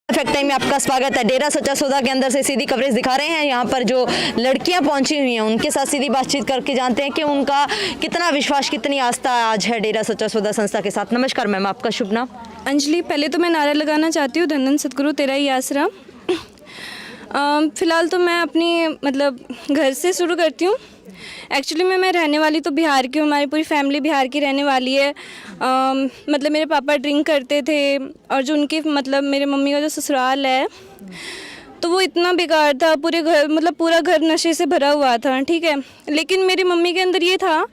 Fact time में आपका स्वागत है। डेरा सच्चा सौदा के अंदर से सीधी कवरेज दिखा रहे हैं। यहाँ पर जो लड़कियां पहुंची हुई हैं उनके साथ सीधी बातचीत करके जानते हैं कि उनका कितना विश्वास, कितनी आस्था आज है डेरा सच्चा सौदा संस्था के साथ। नमस्कार मैम, आपका शुभ नाम? अंजलि। पहले तो मैं नारा लगाना चाहती हूँ, धन धन सतगुरु तेरा ही आसरा। फ़िलहाल तो मैं अपनी घर से शुरू करती हूँ। एक्चुअली मैं रहने वाली तो बिहार की हूँ, हमारी पूरी फैमिली बिहार की रहने वाली है। मेरे पापा ड्रिंक करते थे और जो उनकी मेरे मम्मी का जो ससुराल है तो वो इतना बेकार था, पूरे घर पूरा घर नशे से भरा हुआ था, ठीक है। लेकिन मेरी मम्मी के अंदर ये था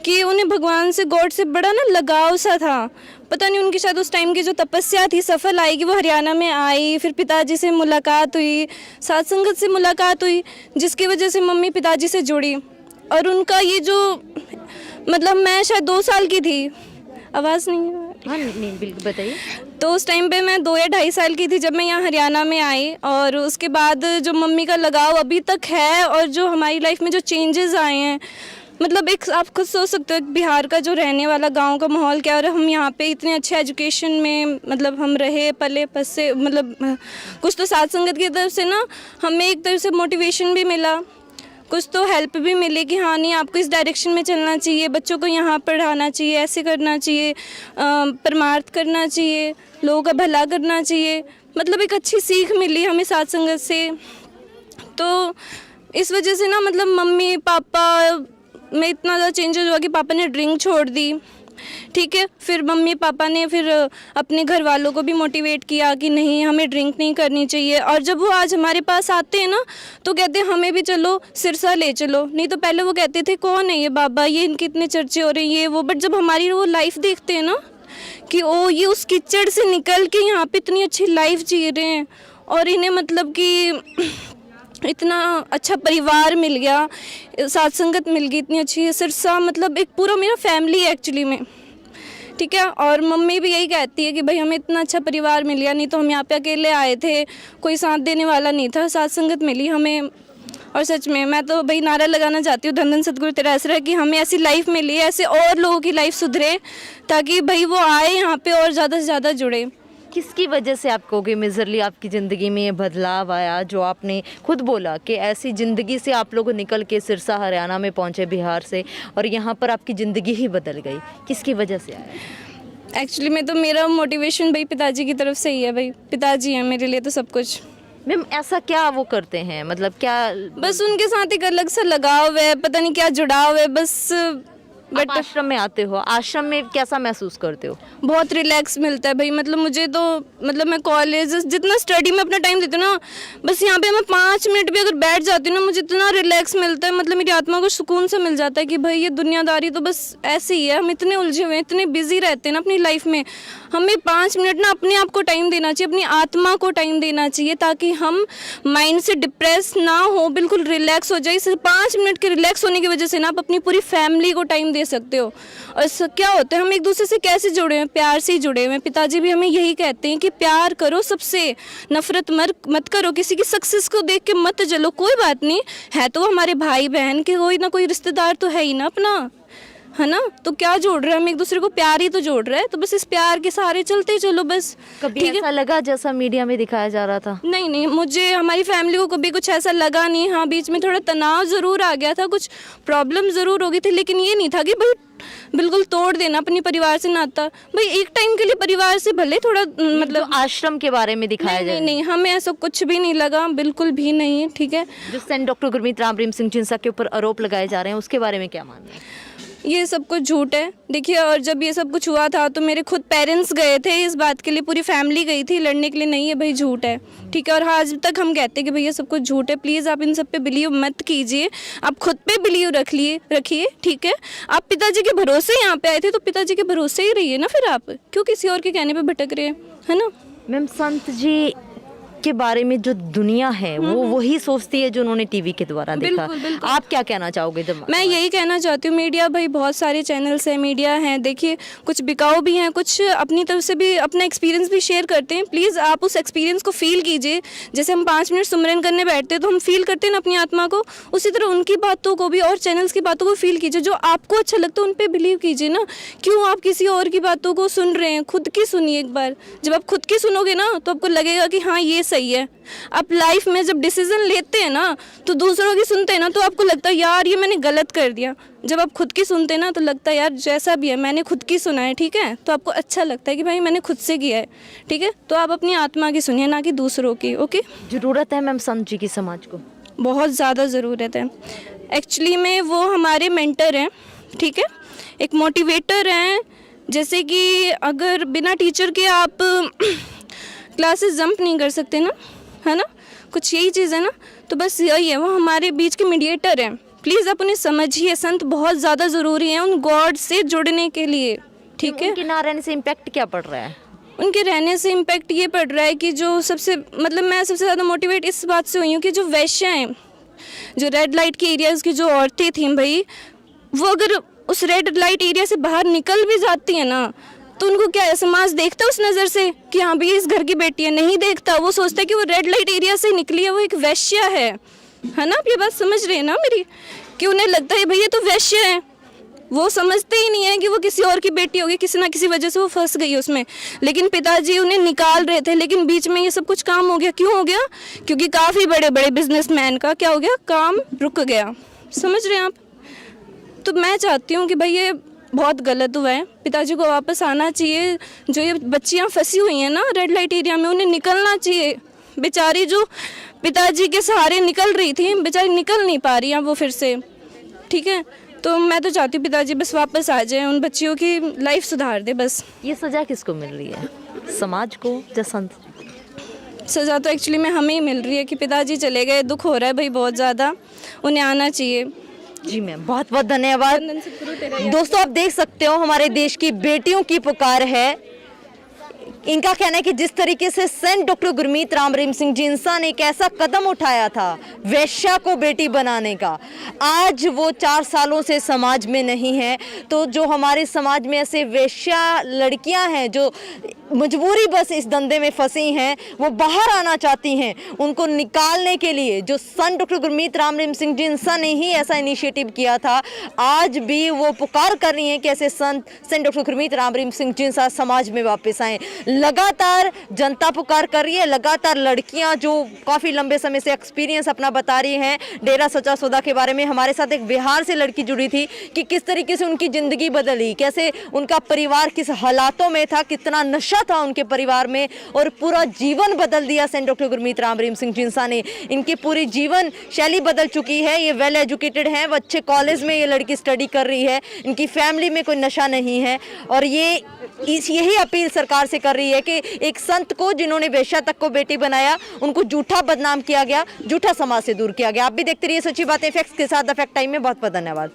कि उन्हें भगवान से, गॉड से बड़ा ना लगाव सा था। पता नहीं उनकी शायद उस टाइम की जो तपस्या थी सफल आई कि वो हरियाणा में आई, फिर पिताजी से मुलाकात हुई, साथ संगत से मुलाकात हुई, जिसकी वजह से मम्मी पिताजी से जुड़ी। और उनका ये जो मैं शायद 2 साल की थी, आवाज़ नहीं है? हाँ नहीं, बिल्कुल बताइए। तो उस टाइम पे मैं 2 या 2.5 साल की थी जब मैं यहाँ हरियाणा में आई। और उसके बाद जो मम्मी का लगाव अभी तक है और जो हमारी लाइफ में जो चेंजेस आए हैं, एक आप खुद सोच सकते हो एक बिहार का जो रहने वाला गांव का माहौल क्या, और हम यहाँ पे इतने अच्छे एजुकेशन में हम रहे पले पसे, कुछ तो साथ संगत की तरफ से ना हमें एक तरफ से मोटिवेशन भी मिला, कुछ तो हेल्प भी मिली कि हाँ नहीं आपको इस डायरेक्शन में चलना चाहिए, बच्चों को यहाँ पढ़ाना चाहिए, ऐसे करना चाहिए, परमार्थ करना चाहिए, लोगों का भला करना चाहिए। एक अच्छी सीख मिली हमें साथ संगत से। तो इस वजह से ना मम्मी पापा में इतना ज़्यादा चेंजेस हुआ कि पापा ने ड्रिंक छोड़ दी, ठीक है। फिर मम्मी पापा ने फिर अपने घर वालों को भी मोटिवेट किया कि नहीं हमें ड्रिंक नहीं करनी चाहिए। और जब वो आज हमारे पास आते हैं ना तो कहते हैं हमें भी चलो सिरसा ले चलो। नहीं तो पहले वो कहते थे कौन है ये बाबा, ये इनके इतने चर्चे हो रहे हैं ये वो। बट जब हमारी वो लाइफ देखते हैं ना कि ओ ये उस कीचड़ से निकल के यहाँ पे इतनी अच्छी लाइफ जी रहे हैं और इन्हें कि इतना अच्छा परिवार मिल गया, साथ संगत मिल गई इतनी अच्छी, सिरसा एक पूरा मेरा फैमिली है एक्चुअली में, ठीक है। और मम्मी भी यही कहती है कि भाई हमें इतना अच्छा परिवार मिल गया, नहीं तो हम यहाँ पे अकेले आए थे, कोई साथ देने वाला नहीं था, साथ संगत मिली हमें। और सच में मैं तो भाई नारा लगाना चाहती हूँ, धन धन सतगुरु तेरा आसरा, कि हमें ऐसी लाइफ मिली, ऐसे और लोगों की लाइफ सुधरे ताकि भाई वो आए यहाँ पे और ज़्यादा से ज़्यादा जुड़े। किसकी वजह से आप कहोगे मेजरली आपकी ज़िंदगी में ये बदलाव आया, जो आपने खुद बोला कि ऐसी ज़िंदगी से आप लोग निकल के सिरसा हरियाणा में पहुंचे बिहार से और यहाँ पर आपकी ज़िंदगी ही बदल गई, किसकी वजह से आया? एक्चुअली में तो मेरा मोटिवेशन भाई पिताजी की तरफ से ही है। भाई पिताजी हैं मेरे लिए तो सब कुछ। मैम ऐसा क्या वो करते हैं, क्या? बस उनके साथ एक अलग सा लगाव है, पता नहीं क्या जुड़ाव है बस। बट आश्रम में आते हो, आश्रम में कैसा महसूस करते हो? बहुत रिलैक्स मिलता है भाई। मुझे तो मैं कॉलेज जितना स्टडी में अपना टाइम देती हूँ ना, बस यहाँ पे मैं 5 मिनट भी अगर बैठ जाती हूँ ना मुझे इतना रिलैक्स मिलता है, मेरी आत्मा को सुकून सा मिल जाता है कि भाई ये दुनियादारी तो बस ऐसे ही है। हम इतने उलझे हुए हैं, इतने बिजी रहते हैं ना अपनी लाइफ में, हमें 5 मिनट ना अपने आप को टाइम देना चाहिए, अपनी आत्मा को टाइम देना चाहिए ताकि हम माइंड से डिप्रेस ना हो, बिल्कुल रिलैक्स हो जाए। सिर्फ 5 मिनट के रिलैक्स होने की वजह से ना आप अपनी पूरी फैमिली को टाइम दे सकते हो। और क्या होता है हम एक दूसरे से कैसे जुड़े हैं, प्यार से ही जुड़े हुए हैं। पिताजी भी हमें यही कहते हैं कि प्यार करो सबसे, नफरत मत करो, किसी की सक्सेस को देख के मत जलो। कोई बात नहीं है तो हमारे भाई बहन के कोई ना कोई रिश्तेदार तो है ही ना अपना, है ना। तो क्या जोड़ रहा है, हम एक दूसरे को प्यार ही तो जोड़ रहा है। तो बस इस प्यार के सहारे चलते चलो बस। कभी ऐसा लगा जैसा मीडिया में दिखाया जा रहा था? नहीं, मुझे हमारी फैमिली को कभी कुछ ऐसा लगा नहीं। हाँ बीच में थोड़ा तनाव ज़रूर आ गया था, कुछ प्रॉब्लम ज़रूर हो गई थी, लेकिन ये नहीं था कि भाई बिल्कुल तोड़ देना अपने परिवार से नाता। भाई एक टाइम के लिए परिवार से भले थोड़ा आश्रम के बारे में दिखाया जाए। नहीं हमें ऐसा कुछ भी नहीं लगा, बिल्कुल भी नहीं, ठीक है। जो सेंट डॉक्टर गुरमीत राम रहीम सिंह जिनसा के ऊपर आरोप लगाए जा रहे हैं उसके बारे में क्या मानना है? ये सब कुछ झूठ है। देखिए, और जब ये सब कुछ हुआ था तो मेरे खुद पेरेंट्स गए थे इस बात के लिए, पूरी फैमिली गई थी लड़ने के लिए। नहीं है भाई, झूठ है, ठीक है। और आज तक हम कहते हैं कि भैया सब कुछ झूठ है। प्लीज़ आप इन सब पे बिलीव मत कीजिए, आप खुद पे बिलीव रखिए, ठीक है। आप पिताजी के भरोसे यहाँ पे आए थे तो पिताजी के भरोसे ही रहिए ना, फिर आप क्यों किसी और के कहने पर भटक रहे हैं, है ना। मैम संत जी के बारे में जो दुनिया है वो वही सोचती है जो उन्होंने टीवी के द्वारा देखा। बिल्कुल, बिल्कुल। आप क्या कहना चाहोगे जब मैं यही कहना चाहती हूँ, मीडिया भाई बहुत सारे चैनल्स हैं, मीडिया हैं, देखिए कुछ बिकाऊ भी हैं, कुछ अपनी तरफ से भी अपना एक्सपीरियंस भी शेयर करते हैं। प्लीज़ आप उस एक्सपीरियंस को फील कीजिए। जैसे हम 5 मिनट सुमरन करने बैठते हैं तो हम फील करते हैं ना अपनी आत्मा को, उसी तरह उनकी बातों को भी और चैनल्स की बातों को फील कीजिए। जो आपको अच्छा लगता है उन पर बिलीव कीजिए ना। क्यों आप किसी और की बातों को सुन रहे हैं? खुद की सुनिए एक बार। जब आप खुद की सुनोगे ना तो आपको लगेगा कि हाँ ये सही है। आप लाइफ में जब डिसीजन लेते हैं ना तो दूसरों की सुनते हैं ना तो आपको लगता है यार ये मैंने गलत कर दिया। जब आप खुद की सुनते हैं ना तो लगता है यार जैसा भी है मैंने खुद की सुना है, ठीक है, तो आपको अच्छा लगता है कि भाई मैंने खुद से किया है, ठीक है। तो आप अपनी आत्मा की सुनिए, ना कि दूसरों की। ओके, ज़रूरत है मैम संत जी की समाज को? बहुत ज़्यादा ज़रूरत है। एक्चुअली में वो हमारे मेंटर हैं, ठीक है, एक मोटिवेटर हैं। जैसे कि अगर बिना टीचर के आप क्लासेस जंप नहीं कर सकते ना, है ना, कुछ यही चीज़ है ना, तो बस यही है, वो हमारे बीच के मीडिएटर हैं। प्लीज़ आप उन्हें समझिए। संत बहुत ज़्यादा ज़रूरी हैं उन गॉड से जुड़ने के लिए, ठीक है। उनके ना रहने से इम्पैक्ट क्या पड़ रहा है? उनके रहने से इम्पैक्ट ये पड़ रहा है कि जो सबसे मतलब मैं सबसे ज़्यादा मोटिवेट इस बात से हुई हूँ कि जो वैश्या हैं, जो रेड लाइट के एरियाज़ की जो औरतें थीं भाई, वो अगर उस रेड लाइट एरिया से बाहर निकल भी जाती है ना तो उनको क्या है, समाज देखता है उस नज़र से कि हाँ भाई इस घर की बेटी है? नहीं देखता। वो सोचता है कि वो रेड लाइट एरिया से निकली है, वो एक वैश्या है ना। आप ये बात समझ रहे हैं ना मेरी, कि उन्हें लगता है भाई ये तो वैश्य है। वो समझते ही नहीं है कि वो किसी और की बेटी होगी, किसी ना किसी वजह से वो फंस गई उसमें। लेकिन पिताजी उन्हें निकाल रहे थे, लेकिन बीच में ये सब कुछ काम हो गया। क्यों हो गया? क्योंकि काफ़ी बड़े बड़े बिजनेसमैन का क्या हो गया, काम रुक गया। समझ रहे हैं आप? तो मैं चाहती हूँ कि भाई ये बहुत गलत हुआ है, पिताजी को वापस आना चाहिए। जो ये बच्चियाँ फंसी हुई हैं ना रेड लाइट एरिया में, उन्हें निकलना चाहिए। बेचारी जो पिताजी के सहारे निकल रही थी, बेचारी निकल नहीं पा रही हैं वो फिर से, ठीक है। तो मैं तो चाहती हूँ पिताजी बस वापस आ जाए, उन बच्चियों की लाइफ सुधार दे बस। ये सज़ा किसको मिल रही है, समाज को या संत? सज़ा तो एक्चुअली में हमें ही मिल रही है कि पिताजी चले गए, दुख हो रहा है भाई बहुत ज़्यादा, उन्हें आना चाहिए। जी मैम, बहुत बहुत धन्यवाद। दोस्तों आप देख सकते हो हमारे देश की बेटियों की पुकार है। इनका कहना है कि जिस तरीके से सेंट डॉक्टर गुरमीत राम रहीम सिंह जिंसा ने एक ऐसा कदम उठाया था वैश्या को बेटी बनाने का, आज वो 4 सालों से समाज में नहीं है। तो जो हमारे समाज में ऐसे वैश्या लड़कियां हैं जो मजबूरी बस इस धंधे में फंसी हैं, वो बाहर आना चाहती हैं, उनको निकालने के लिए जो संत डॉक्टर गुरमीत राम रहीम सिंह जिंसा ने ही ऐसा इनिशिएटिव किया था, आज भी वो पुकार कर रही हैं कि ऐसे सेंट डॉक्टर गुरमीत राम रहीम सिंह जिंसा समाज में वापस आएँ। लगातार जनता पुकार कर रही है, लगातार लड़कियां जो काफ़ी लंबे समय से एक्सपीरियंस अपना बता रही हैं डेरा सच्चा सौदा के बारे में। हमारे साथ एक बिहार से लड़की जुड़ी थी कि किस तरीके से उनकी ज़िंदगी बदली, कैसे उनका परिवार किस हालातों में था, कितना नशा था उनके परिवार में, और पूरा जीवन बदल दिया सेंट डॉक्टर गुरमीत राम रहीम सिंह जिंसा ने। इनकी पूरी जीवन शैली बदल चुकी है। ये वेल एजुकेटेड हैं, वो अच्छे कॉलेज में ये लड़की स्टडी कर रही है, इनकी फैमिली में कोई नशा नहीं है। और ये यही अपील सरकार से कर रही है कि एक संत को जिन्होंने वेश्या तक को बेटी बनाया, उनको झूठा बदनाम किया गया, झूठा समाज से दूर किया गया। आप भी देखते रहिए सच्ची बातें फैक्ट्स के साथ द फैक्ट टाइम में। बहुत बहुत धन्यवाद।